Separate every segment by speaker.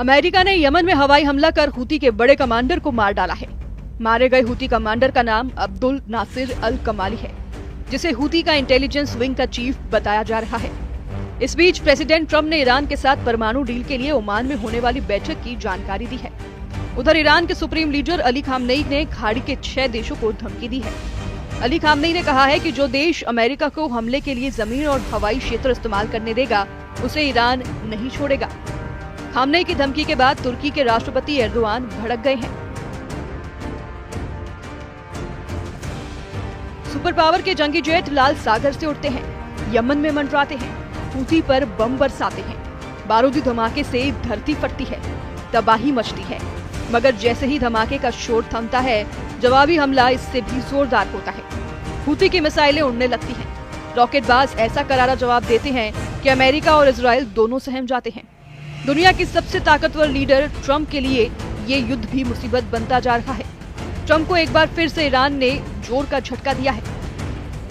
Speaker 1: America ने Yemen में हवाई हमला कर हूती के बड़े कमांडर को मार डाला है। मारे गए हूती कमांडर का नाम अब्दुल नासिर अल कमाली है, जिसे हूती का इंटेलिजेंस विंग का चीफ बताया जा रहा है। इस बीच प्रेसिडेंट ट्रंप ने ईरान के साथ परमाणु डील के लिए ओमान में होने वाली बैठक की जानकारी दी है। उधर ईरान के सुप्रीम लीडर अली खामनेई ने खाड़ी के 6 देशों को धमकी दी है। अली खामनेई ने कहा है कि जो देश अमेरिका को हमले के लिए जमीन और हवाई क्षेत्र इस्तेमाल करने देगा, उसे ईरान नहीं छोड़ेगा। खामनेई की धमकी के बाद तुर्की के राष्ट्रपति एर्दोआन भड़क गए हैं। सुपर पावर के जंगी जेट लाल सागर से उड़ते हैं, यमन में मंडराते हैं, हूती पर बम बरसाते हैं। बारूदी धमाके से धरती फटती है, तबाही मचती है, मगर जैसे ही धमाके का शोर थमता है, जवाबी हमला इससे भी जोरदार होता है। हूती की मिसाइलें उड़ने लगती हैं। रॉकेटबाज ऐसा करारा जवाब देते हैं कि अमेरिका और इजराइल दोनों सहम जाते हैं। दुनिया की सबसे ताकतवर लीडर ट्रंप के लिए ये युद्ध भी मुसीबत बनता जा रहा है। ट्रंप को एक बार फिर से ईरान ने जोर का झटका दिया है,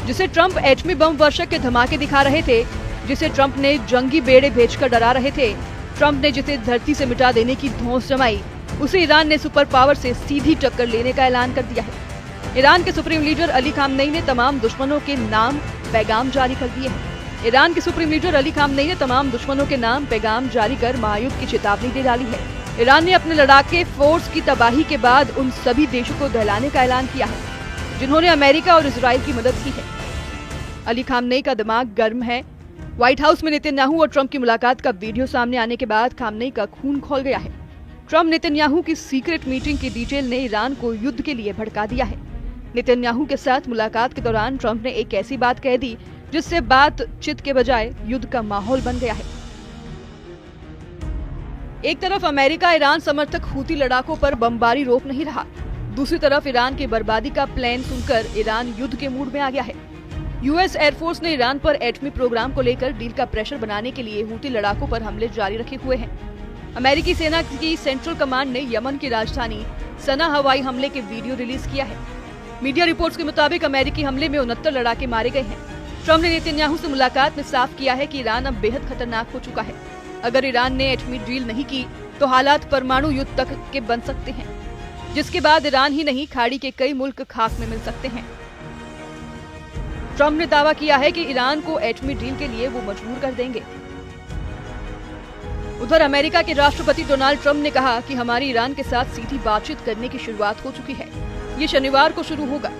Speaker 1: जिसे ट्रंप एटमी बम वर्षक के धमाके दिखा रहे थे, जिसे ट्रंप ने जंगी बेड़े भेजकर डरा रहे थे। ट्रंप ने जिसे धरती से मिटा देने की धौंस जमाई, उसे ईरान ने सुपर पावर से सीधी टक्कर लेने का ऐलान कर दिया है। ईरान के सुप्रीम लीडर अली खामनेई ने तमाम दुश्मनों के नाम पैगाम जारी कर दिए हैं। ईरान के सुप्रीम लीडर अली खामनेई ने तमाम दुश्मनों के नाम पैगाम जारी कर महायुद्ध की चेतावनी दे डाली है। ईरान ने अपने लड़ाके फोर्स की तबाही के बाद उन सभी देशों को दहलाने का ऐलान किया है, जिन्होंने अमेरिका और इजराइल की मदद की है। अली खामनेई का दिमाग गर्म है। व्हाइट हाउस में नेतन्याहू और ट्रंप की मुलाकात का वीडियो सामने आने के बाद खामनेई का खून खौल गया है। ट्रंप नेतन्याहू की सीक्रेट मीटिंग की डिटेल ने ईरान को युद्ध के लिए भड़का दिया है। नेतन्याहू के साथ मुलाकात के दौरान ट्रंप ने एक ऐसी बात कह दी जिससे बातचीत के बजाय युद्ध का माहौल बन गया है। एक तरफ अमेरिका ईरान समर्थक हूती लड़ाकों पर बमबारी रोक नहीं रहा, दूसरी तरफ ईरान की बर्बादी का प्लान सुनकर ईरान युद्ध के मूड में आ गया है। यूएस एयरफोर्स ने ईरान पर एटमी प्रोग्राम को लेकर डील का प्रेशर बनाने के लिए हूती लड़ाकों पर हमले जारी रखे हुए हैं। अमेरिकी सेना की सेंट्रल कमांड ने यमन की राजधानी सना हवाई हमले के वीडियो रिलीज किया है। मीडिया रिपोर्ट्स के मुताबिक अमेरिकी हमले में 69 लड़ाके मारे गए हैं। ट्रंप ने नेतन्याहू से मुलाकात में साफ किया है कि ईरान अब बेहद खतरनाक हो चुका है। अगर ईरान ने एटमी डील नहीं की तो हालात परमाणु युद्ध तक के बन सकते हैं, जिसके बाद ईरान ही नहीं खाड़ी के कई मुल्क खाक में मिल सकते हैं। ट्रंप ने दावा किया है कि ईरान को एटमी डील के लिए वो मजबूर कर देंगे। उधर अमेरिका के राष्ट्रपति डोनाल्ड ट्रंप ने कहा कि हमारी ईरान के साथ सीधी बातचीत करने की शुरुआत हो चुकी है। ये शनिवार को शुरू होगा।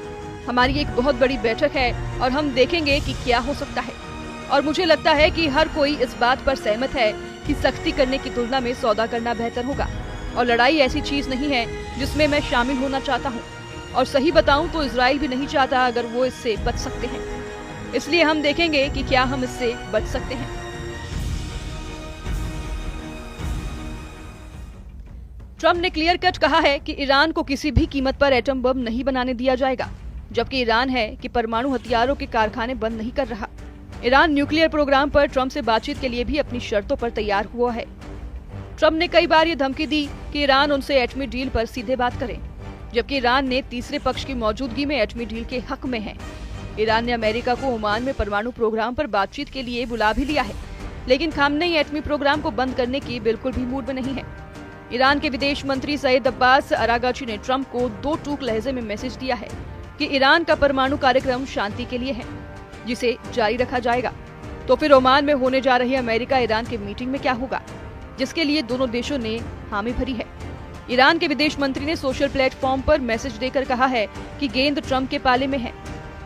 Speaker 1: हमारी एक बहुत बड़ी बैठक है और हम देखेंगे कि क्या हो सकता है। और मुझे लगता है कि हर कोई इस बात पर सहमत है कि सख्ती करने की तुलना में सौदा करना बेहतर होगा। और लड़ाई ऐसी चीज नहीं है जिसमें मैं शामिल होना चाहता हूँ। और सही बताऊं तो इजराइल भी नहीं चाहता अगर वो इससे बच सकते हैं। इसलिए हम देखेंगे कि क्या हम इससे बच सकते हैं। ट्रंप ने क्लियर कट कहा है कि ईरान को किसी भी कीमत पर एटम बम नहीं बनाने दिया जाएगा, जबकि ईरान है कि परमाणु हथियारों के कारखाने बंद नहीं कर रहा। ईरान न्यूक्लियर प्रोग्राम पर ट्रंप से बातचीत के लिए भी अपनी शर्तों पर तैयार हुआ है। ट्रंप ने कई बार ये धमकी दी कि ईरान उनसे एटमी डील पर सीधे बात करे, जबकि ईरान ने तीसरे पक्ष की मौजूदगी में एटमी डील के हक में है। ईरान ने अमेरिका को ओमान में परमाणु प्रोग्राम पर बातचीत के लिए बुला भी लिया है, लेकिन खामनेई एटमी प्रोग्राम को बंद करने की बिल्कुल भी मूड में नहीं है। ईरान के विदेश मंत्री सईद अब्बास अरागाची ने ट्रंप को 2 टूक लहजे में मैसेज दिया है कि ईरान का परमाणु कार्यक्रम शांति के लिए है, जिसे जारी रखा जाएगा। तो फिर ओमान में होने जा रही अमेरिका ईरान की मीटिंग में क्या होगा, जिसके लिए दोनों देशों ने हामी भरी है। ईरान के विदेश मंत्री ने सोशल प्लेटफॉर्म पर मैसेज देकर कहा है कि गेंद ट्रंप के पाले में है,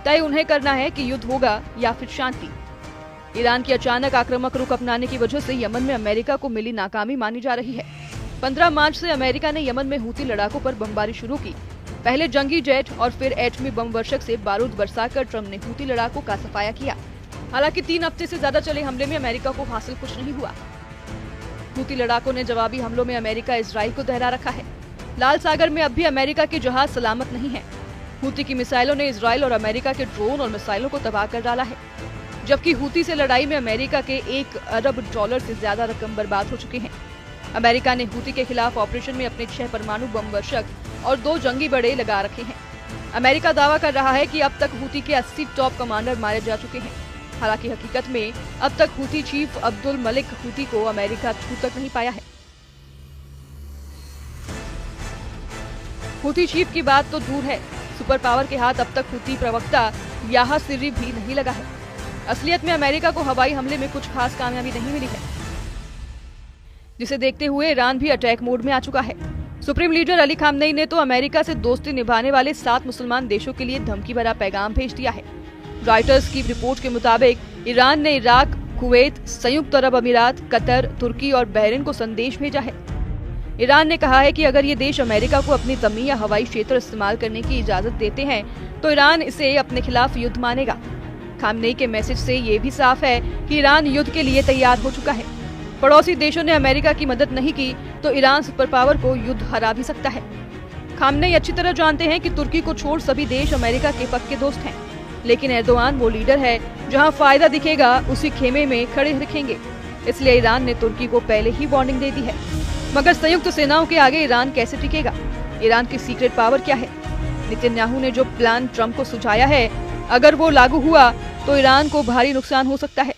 Speaker 1: तय उन्हें करना है कि युद्ध होगा या फिर शांति। ईरान की अचानक आक्रामक रुख अपनाने की वजह से यमन में अमेरिका को मिली नाकामी मानी जा रही है। 15 मार्च से अमेरिका ने यमन में हूती लड़ाकों पर बमबारी शुरू की। पहले जंगी जेट और फिर एटमी बम वर्षक से बारूद बरसाकर ट्रंप ने हूती लड़ाकों का सफाया किया। हालांकि 3 हफ्ते से ज्यादा चले हमले में अमेरिका को हासिल कुछ नहीं हुआ। हूती लड़ाकों ने जवाबी हमलों में अमेरिका इजराइल को दहरा रखा है। लाल सागर में अब भी अमेरिका के जहाज सलामत नहीं है। हूती की मिसाइलों ने इजराइल और अमेरिका के ड्रोन और मिसाइलों को तबाह कर डाला है, जबकि हूती से लड़ाई में अमेरिका के $1 अरब से ज्यादा रकम बर्बाद हो चुकी है। अमेरिका ने हूती के खिलाफ ऑपरेशन में अपने 6 परमाणु बम वर्षक और 2 जंगी बेड़े लगा रखे हैं। अमेरिका दावा कर रहा है कि अब तक हूती के 80 टॉप कमांडर मारे जा चुके हैं। हालांकि हकीकत में अब तक Houthi chief Abdul Malik Houthi को अमेरिका छू तक नहीं पाया है। हुती चीफ की बात तो दूर है, सुपर पावर के हाथ अब तक हुती प्रवक्ता याहा सिर्री भी नहीं लगा है। असलियत में अमेरिका को हवाई हमले में कुछ खास कामयाबी नहीं मिली है, जिसे देखते हुए ईरान भी अटैक मोड में आ चुका है। सुप्रीम लीडर अली खामनेई ने तो अमेरिका से दोस्ती निभाने वाले 7 मुसलमान देशों के लिए धमकी भरा पैगाम भेज दिया है। रॉयटर्स की रिपोर्ट के मुताबिक ईरान ने इराक, कुवैत, संयुक्त अरब अमीरात, कतर, तुर्की और बहरीन को संदेश भेजा है। ईरान ने कहा है कि अगर ये देश अमेरिका को अपनी जमीन या हवाई क्षेत्र इस्तेमाल करने की इजाजत देते हैं तो ईरान इसे अपने खिलाफ युद्ध मानेगा। खामनेई के मैसेज से ये भी साफ है कि ईरान युद्ध के लिए तैयार हो चुका है। पड़ोसी देशों ने अमेरिका की मदद नहीं की तो ईरान सुपर पावर को युद्ध हरा भी सकता है। खामनेई अच्छी तरह जानते हैं कि तुर्की को छोड़ सभी देश अमेरिका के पक्के दोस्त हैं, लेकिन एर्दोआन वो लीडर है जहां फायदा दिखेगा उसी खेमे में खड़े रखेंगे। इसलिए ईरान ने तुर्की को पहले ही वार्निंग दे दी है। मगर संयुक्त सेनाओं के आगे ईरान कैसे टिकेगा? ईरान की सीक्रेट पावर क्या है? नेतन्याहू ने जो प्लान ट्रंप को सुझाया है, अगर वो लागू हुआ तो ईरान को भारी नुकसान हो सकता है।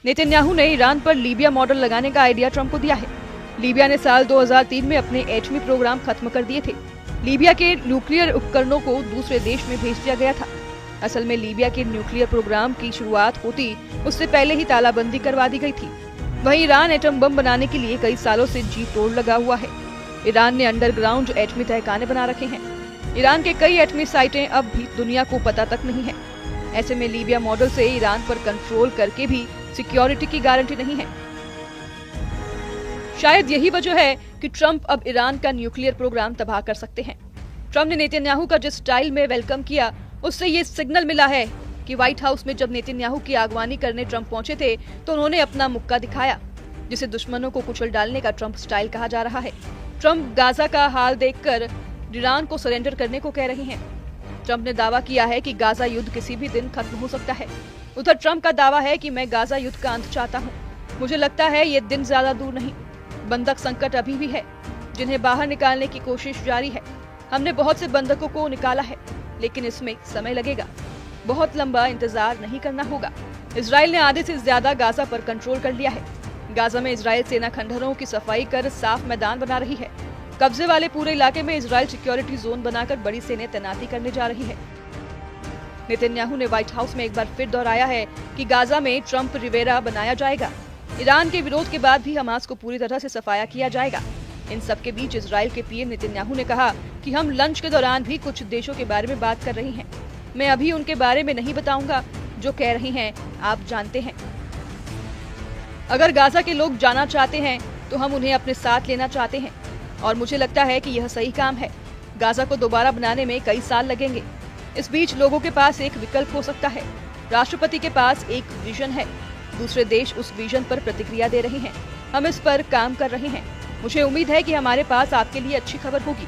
Speaker 1: नेतन्याहू ने ईरान पर लीबिया मॉडल लगाने का आइडिया ट्रंप को दिया है। लीबिया ने साल 2003 में अपने एटमी प्रोग्राम खत्म कर दिए थे। लीबिया के न्यूक्लियर उपकरणों को दूसरे देश में भेज दिया गया था। असल में लीबिया के न्यूक्लियर प्रोग्राम की शुरुआत होती उससे पहले ही तालाबंदी करवा दी गई थी। वहीं ईरान एटम बम बनाने के लिए कई सालों से जी तोड़ लगा हुआ है। ईरान ने अंडरग्राउंड एटमी तहखाने बना रखे हैं। ईरान के कई एटमी साइटें अब भी दुनिया को पता तक नहीं है। ऐसे में लीबिया मॉडल से ईरान पर कंट्रोल करके भी सिक्योरिटी की गारंटी नहीं है। शायद यही वजह है कि ट्रंप अब ईरान का न्यूक्लियर प्रोग्राम तबाह कर सकते हैं। ट्रंप ने नेतन्याहू का जिस स्टाइल में वेलकम किया, उससे ये सिग्नल मिला है कि व्हाइट हाउस में जब नेतन्याहू की अगवानी करने ट्रंप पहुंचे थे तो उन्होंने अपना मुक्का दिखाया, जिसे दुश्मनों को कुचल डालने का ट्रंप स्टाइल कहा जा रहा है। ट्रंप गाजा का हाल देखकर ईरान को सरेंडर करने को कह रहे हैं। ट्रंप ने दावा किया है कि गाजा युद्ध किसी भी दिन खत्म हो सकता है। उधर ट्रंप का दावा है कि मैं गाजा युद्ध का अंत चाहता हूँ। मुझे लगता है ये दिन ज्यादा दूर नहीं। बंधक संकट अभी भी है, जिन्हें बाहर निकालने की कोशिश जारी है। हमने बहुत से बंधकों को निकाला है, लेकिन इसमें समय लगेगा। बहुत लंबा इंतजार नहीं करना होगा। इजराइल ने आधे से ज्यादा गाजा पर कंट्रोल कर लिया है। गाजा में इजराइल सेना खंडहरों की सफाई कर साफ मैदान बना रही है। कब्जे वाले पूरे इलाके में इजराइल सिक्योरिटी जोन बनाकर बड़ी सेना तैनाती करने जा रही है। नेतन्याहू ने व्हाइट हाउस में एक बार फिर दोहराया है कि गाजा में ट्रंप रिवेरा बनाया जाएगा। ईरान के विरोध के बाद भी हमास को पूरी तरह से सफाया किया जाएगा। इन सब के बीच इजराइल के पीएम नेतन्याहू ने कहा कि हम लंच के दौरान भी कुछ देशों के बारे में बात कर रही हैं। मैं अभी उनके बारे में नहीं बताऊंगा, जो कह रही हैं आप जानते हैं। अगर गाजा के लोग जाना चाहते हैं तो हम उन्हें अपने साथ लेना चाहते हैं, और मुझे लगता है कि यह सही काम है। गाजा को दोबारा बनाने में कई साल लगेंगे। इस बीच लोगों के पास एक विकल्प हो सकता है। राष्ट्रपति के पास एक विजन है, दूसरे देश उस विजन पर प्रतिक्रिया दे रहे हैं। हम इस पर काम कर रहे हैं। मुझे उम्मीद है कि हमारे पास आपके लिए अच्छी खबर होगी।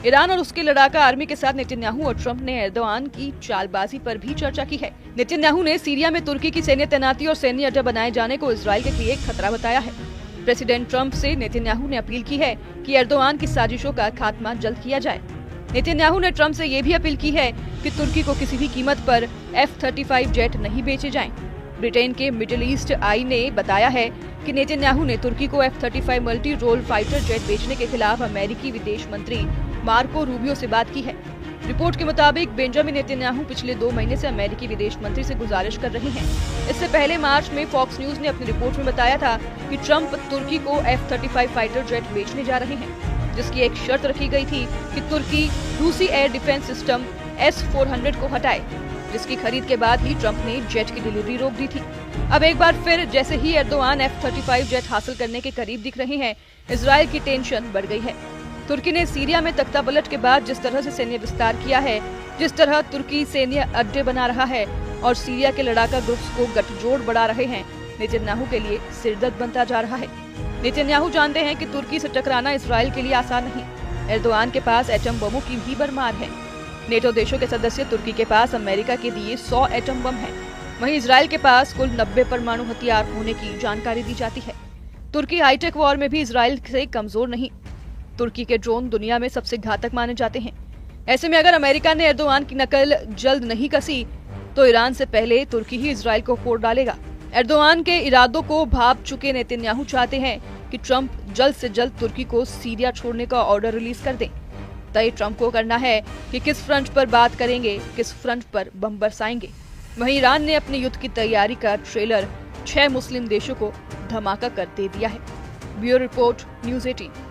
Speaker 1: ईरान और उसके लड़ाका आर्मी के साथ नेतन्याहू और ट्रंप ने एर्दोआन की चालबाजी पर भी चर्चा की है। नेतन्याहू ने सीरिया में तुर्की की सैन्य तैनाती और सैन्य अड्डा बनाए जाने को इजराइल के लिए एक खतरा बताया है। प्रेसिडेंट ट्रंप से नेतन्याहू ने अपील की है कि एर्दोआन की साजिशों का खात्मा जल्द किया जाए। नेतन्याहू ने ट्रंप से ये भी अपील की है कि तुर्की को किसी भी कीमत पर F-35 जेट नहीं बेचे जाएं। ब्रिटेन के मिडिल ईस्ट आई ने बताया है कि नेतन्याहू ने तुर्की को F-35 multi role fighter jet बेचने के खिलाफ अमेरिकी विदेश मंत्री मार्को रूबियो से बात की है। रिपोर्ट के मुताबिक बेंजामिन नेतन्याहू पिछले 2 महीने से अमेरिकी विदेश मंत्री से गुजारिश कर रहे हैं। इससे पहले मार्च में फॉक्स न्यूज ने अपनी रिपोर्ट में बताया था कि ट्रंप तुर्की को F-35 फाइटर जेट बेचने जा रहे हैं, जिसकी एक शर्त रखी गई थी कि तुर्की रूसी एयर डिफेंस सिस्टम S-400 को हटाए, जिसकी खरीद के बाद ही ट्रंप ने जेट की डिलीवरी रोक दी थी। अब एक बार फिर जैसे ही एर्दोआन F-35 जेट हासिल करने के करीब दिख रहे हैं, इजराइल की टेंशन बढ़ गई है। तुर्की ने सीरिया में तख्तापलट के बाद जिस तरह से सैन्य विस्तार किया है, जिस तरह तुर्की सैन्य अड्डे बना रहा है और सीरिया के लड़ाका ग्रुप्स को गठजोड़ बढ़ा रहे हैं, नेतन्याहू के लिए सिरदर्द बनता जा रहा है। नेतन्याहू जानते हैं कि तुर्की से टकराना इजराइल के लिए आसान नहीं। एर्दोआन के पास एटम बमों की भी भरमार है। नेटो देशों के सदस्य तुर्की के पास अमेरिका के दिए 100 एटम बम हैं। वहीं इजराइल के पास कुल 90 परमाणु हथियार होने की जानकारी दी जाती है। तुर्की हाईटेक वॉर में भी इजराइल से कमजोर नहीं। तुर्की के ड्रोन दुनिया में सबसे घातक माने जाते हैं। ऐसे में अगर अमेरिका ने एर्दोआन की नकल जल्द नहीं कसी तो ईरान से पहले तुर्की ही इजराइल को फोड़ डालेगा। एर्दोआन के इरादों को भांप चुके नेतन्याहू चाहते हैं कि ट्रंप जल्द से जल्द तुर्की को सीरिया छोड़ने का ऑर्डर रिलीज कर दें। तय ट्रंप को करना है कि किस फ्रंट पर बात करेंगे, किस फ्रंट पर बम बरसाएंगे। वहीं ईरान ने अपने युद्ध की तैयारी का ट्रेलर 6 मुस्लिम देशों को धमाका कर दे दिया है। Bureau report, news 18।